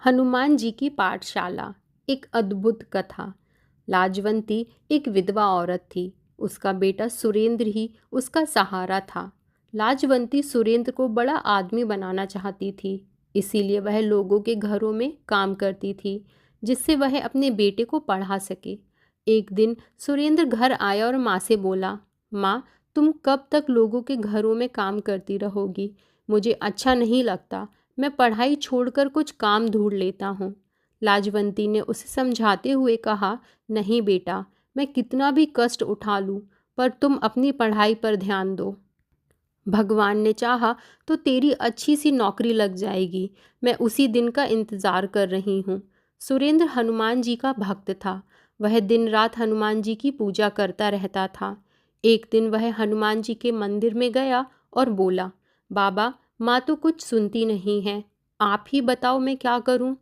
हनुमान जी की पाठशाला। एक अद्भुत कथा। लाजवंती एक विधवा औरत थी। उसका बेटा सुरेंद्र ही उसका सहारा था। लाजवंती सुरेंद्र को बड़ा आदमी बनाना चाहती थी, इसीलिए वह लोगों के घरों में काम करती थी, जिससे वह अपने बेटे को पढ़ा सके। एक दिन सुरेंद्र घर आया और माँ से बोला, माँ, तुम कब तक लोगों के घरों में काम करती रहोगी? मुझे अच्छा नहीं लगता। मैं पढ़ाई छोड़कर कुछ काम ढूंढ लेता हूँ। लाजवंती ने उसे समझाते हुए कहा, नहीं बेटा, मैं कितना भी कष्ट उठा लूँ, पर तुम अपनी पढ़ाई पर ध्यान दो। भगवान ने चाहा तो तेरी अच्छी सी नौकरी लग जाएगी। मैं उसी दिन का इंतज़ार कर रही हूँ। सुरेंद्र हनुमान जी का भक्त था। वह दिन रात हनुमान जी की पूजा करता रहता था। एक दिन वह हनुमान जी के मंदिर में गया और बोला, बाबा, माँ तो कुछ सुनती नहीं है। आप ही बताओ मैं क्या करूँ?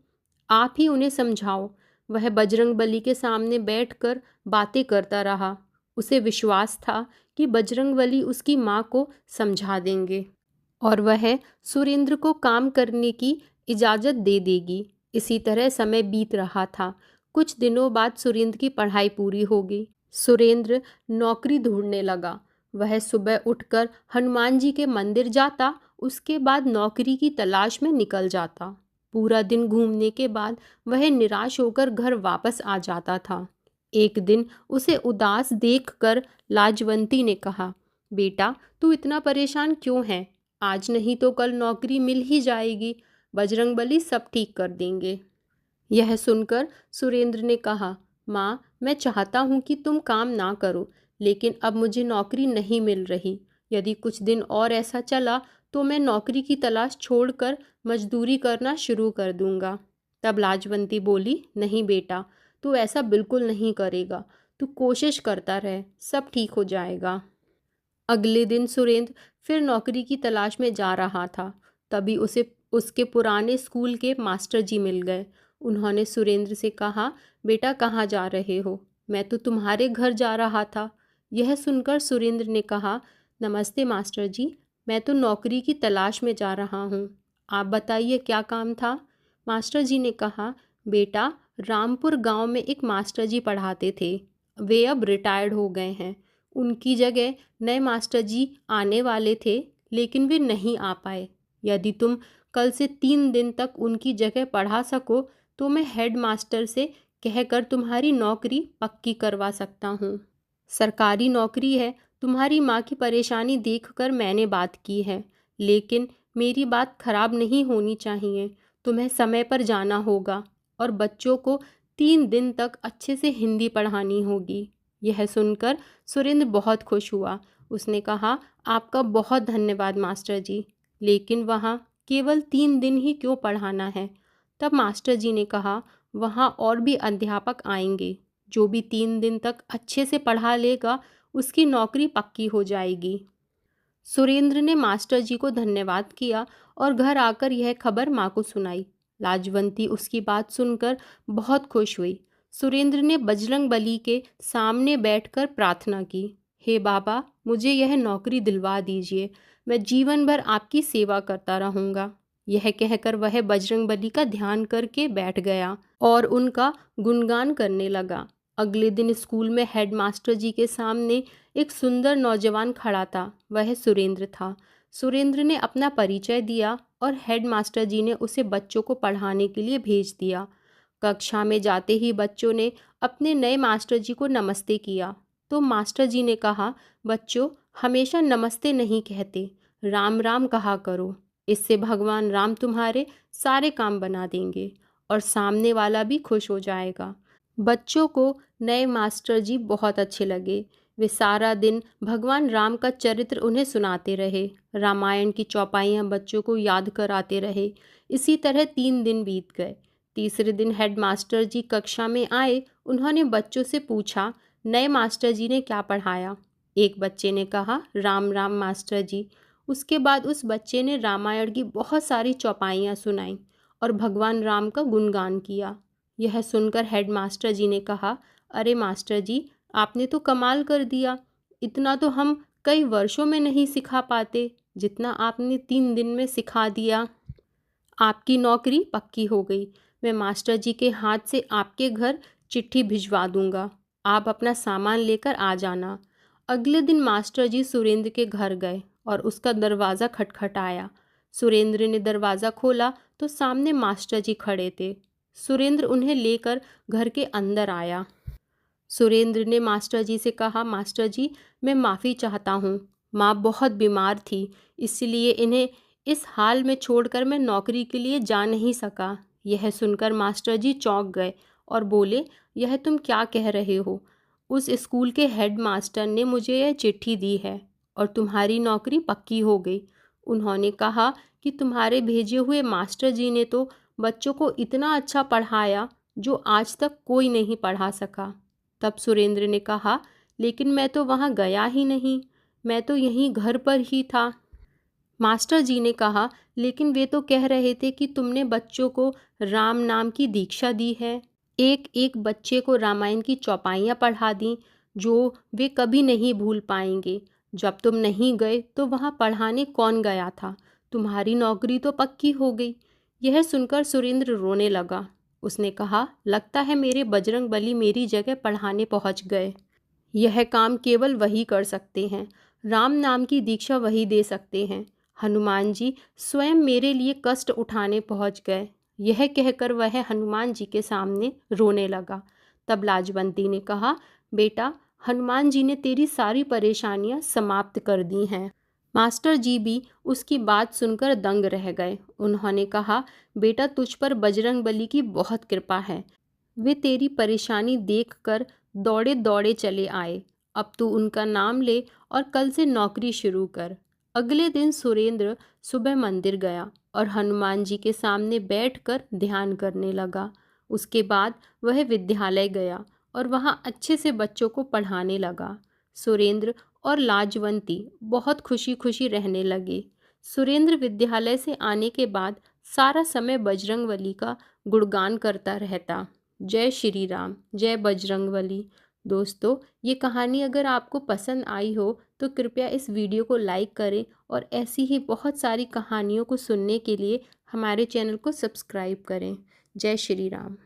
आप ही उन्हें समझाओ। वह बजरंगबली के सामने बैठकर बातें करता रहा। उसे विश्वास था कि बजरंगबली उसकी माँ को समझा देंगे और वह सुरेंद्र को काम करने की इजाज़त दे देगी। इसी तरह समय बीत रहा था। कुछ दिनों बाद सुरेंद्र की पढ़ाई पूरी हो गई। सुरेंद्र नौकरी ढूंढने लगा। वह सुबह उठकर हनुमान जी के मंदिर जाता, उसके बाद नौकरी की तलाश में निकल जाता। पूरा दिन घूमने के बाद वह निराश होकर घर वापस आ जाता था। एक दिन उसे उदास देखकर लाजवंती ने कहा, बेटा, तू इतना परेशान क्यों है? आज नहीं तो कल नौकरी मिल ही जाएगी। बजरंगबली सब ठीक कर देंगे। यह सुनकर सुरेंद्र ने कहा, माँ, मैं चाहता हूँ कि तुम काम ना करो, लेकिन अब मुझे नौकरी नहीं मिल रही। यदि कुछ दिन और ऐसा चला तो मैं नौकरी की तलाश छोड़कर मजदूरी करना शुरू कर दूंगा। तब लाजवंती बोली, नहीं बेटा, तू ऐसा बिल्कुल नहीं करेगा। तू कोशिश करता रह, सब ठीक हो जाएगा। अगले दिन सुरेंद्र फिर नौकरी की तलाश में जा रहा था। तभी उसे उसके पुराने स्कूल के मास्टर जी मिल गए। उन्होंने सुरेंद्र से कहा, बेटा, कहाँ जा रहे हो? मैं तो तुम्हारे घर जा रहा था। यह सुनकर सुरेंद्र ने कहा, नमस्ते मास्टर जी, मैं तो नौकरी की तलाश में जा रहा हूँ। आप बताइए क्या काम था? मास्टर जी ने कहा, बेटा, रामपुर गांव में एक मास्टर जी पढ़ाते थे। वे अब रिटायर्ड हो गए हैं। उनकी जगह नए मास्टर जी आने वाले थे, लेकिन वे नहीं आ पाए। यदि तुम कल से 3 दिन तक उनकी जगह पढ़ा सको तो मैं हेड मास्टर से कहकर तुम्हारी नौकरी पक्की करवा सकता हूँ। सरकारी नौकरी है। तुम्हारी माँ की परेशानी देखकर मैंने बात की है, लेकिन मेरी बात खराब नहीं होनी चाहिए। तुम्हें समय पर जाना होगा और बच्चों को 3 दिन तक अच्छे से हिंदी पढ़ानी होगी। यह सुनकर सुरेंद्र बहुत खुश हुआ। उसने कहा, आपका बहुत धन्यवाद मास्टर जी, लेकिन वहाँ केवल 3 दिन ही क्यों पढ़ाना है? तब मास्टर जी ने कहा, वहाँ और भी अध्यापक आएंगे। जो भी 3 दिन तक अच्छे से पढ़ा लेगा उसकी नौकरी पक्की हो जाएगी। सुरेंद्र ने मास्टर जी को धन्यवाद किया और घर आकर यह खबर माँ को सुनाई। लाजवंती उसकी बात सुनकर बहुत खुश हुई। सुरेंद्र ने बजरंगबली के सामने बैठकर प्रार्थना की, हे बाबा, मुझे यह नौकरी दिलवा दीजिए। मैं जीवन भर आपकी सेवा करता रहूँगा। यह कहकर वह बजरंगबली का ध्यान करके बैठ गया और उनका गुणगान करने लगा। अगले दिन स्कूल में हेडमास्टर जी के सामने एक सुंदर नौजवान खड़ा था। वह सुरेंद्र था। सुरेंद्र ने अपना परिचय दिया और हेडमास्टर जी ने उसे बच्चों को पढ़ाने के लिए भेज दिया। कक्षा में जाते ही बच्चों ने अपने नए मास्टर जी को नमस्ते किया। तो मास्टर जी ने कहा, बच्चों, हमेशा नमस्ते नहीं कहते, राम राम कहा करो। इससे भगवान राम तुम्हारे सारे काम बना देंगे और सामने वाला भी खुश हो जाएगा। बच्चों को नए मास्टर जी बहुत अच्छे लगे। वे सारा दिन भगवान राम का चरित्र उन्हें सुनाते रहे। रामायण की चौपाइयाँ बच्चों को याद कराते रहे। इसी तरह 3 दिन बीत गए। तीसरे दिन हेड मास्टर जी कक्षा में आए। उन्होंने बच्चों से पूछा, नए मास्टर जी ने क्या पढ़ाया? एक बच्चे ने कहा, राम राम मास्टर जी। उसके बाद उस बच्चे ने रामायण की बहुत सारी चौपाइयाँ सुनाई और भगवान राम का गुणगान किया। यह सुनकर हेडमास्टर जी ने कहा, अरे मास्टर जी, आपने तो कमाल कर दिया। इतना तो हम कई वर्षों में नहीं सिखा पाते, जितना आपने 3 दिन में सिखा दिया। आपकी नौकरी पक्की हो गई। मैं मास्टर जी के हाथ से आपके घर चिट्ठी भिजवा दूंगा। आप अपना सामान लेकर आ जाना। अगले दिन मास्टर जी सुरेंद्र के घर गए और उसका दरवाज़ा खटखटाया। सुरेंद्र ने दरवाज़ा खोला तो सामने मास्टर जी खड़े थे। सुरेंद्र उन्हें लेकर घर के अंदर आया। सुरेंद्र ने मास्टर जी से कहा, मास्टर जी, मैं माफ़ी चाहता हूँ। माँ बहुत बीमार थी, इसलिए इन्हें इस हाल में छोड़कर मैं नौकरी के लिए जा नहीं सका। यह सुनकर मास्टर जी चौंक गए और बोले, यह तुम क्या कह रहे हो? उस स्कूल के हेड मास्टर ने मुझे यह चिट्ठी दी है और तुम्हारी नौकरी पक्की हो गई। उन्होंने कहा कि तुम्हारे भेजे हुए मास्टर जी ने तो बच्चों को इतना अच्छा पढ़ाया जो आज तक कोई नहीं पढ़ा सका। तब सुरेंद्र ने कहा, लेकिन मैं तो वहाँ गया ही नहीं, मैं तो यहीं घर पर ही था। मास्टर जी ने कहा, लेकिन वे तो कह रहे थे कि तुमने बच्चों को राम नाम की दीक्षा दी है। एक एक बच्चे को रामायण की चौपाइयाँ पढ़ा दी जो वे कभी नहीं भूल पाएंगे। जब तुम नहीं गए तो वहाँ पढ़ाने कौन गया था? तुम्हारी नौकरी तो पक्की हो गई। यह सुनकर सुरेंद्र रोने लगा। उसने कहा, लगता है मेरे बजरंगबली मेरी जगह पढ़ाने पहुँच गए। यह काम केवल वही कर सकते हैं। राम नाम की दीक्षा वही दे सकते हैं। हनुमान जी स्वयं मेरे लिए कष्ट उठाने पहुंच गए। यह कहकर वह हनुमान जी के सामने रोने लगा। तब लाजवंती ने कहा, बेटा, हनुमान जी ने तेरी सारी परेशानियां समाप्त कर दी हैं। मास्टर जी भी उसकी बात सुनकर दंग रह गए। उन्होंने कहा, बेटा, तुझ पर बजरंगबली की बहुत कृपा है। वे तेरी परेशानी देखकर दौड़े दौड़े चले आए। अब तू उनका नाम ले और कल से नौकरी शुरू कर। अगले दिन सुरेंद्र सुबह मंदिर गया और हनुमान जी के सामने बैठकर ध्यान करने लगा। उसके बाद वह विद्यालय गया और वहाँ अच्छे से बच्चों को पढ़ाने लगा। सुरेंद्र और लाजवंती बहुत खुशी खुशी रहने लगे। सुरेंद्र विद्यालय से आने के बाद सारा समय बजरंगबली का गुणगान करता रहता। जय श्री राम, जय बजरंगबली। दोस्तों, ये कहानी अगर आपको पसंद आई हो तो कृपया इस वीडियो को लाइक करें और ऐसी ही बहुत सारी कहानियों को सुनने के लिए हमारे चैनल को सब्सक्राइब करें। जय श्री राम।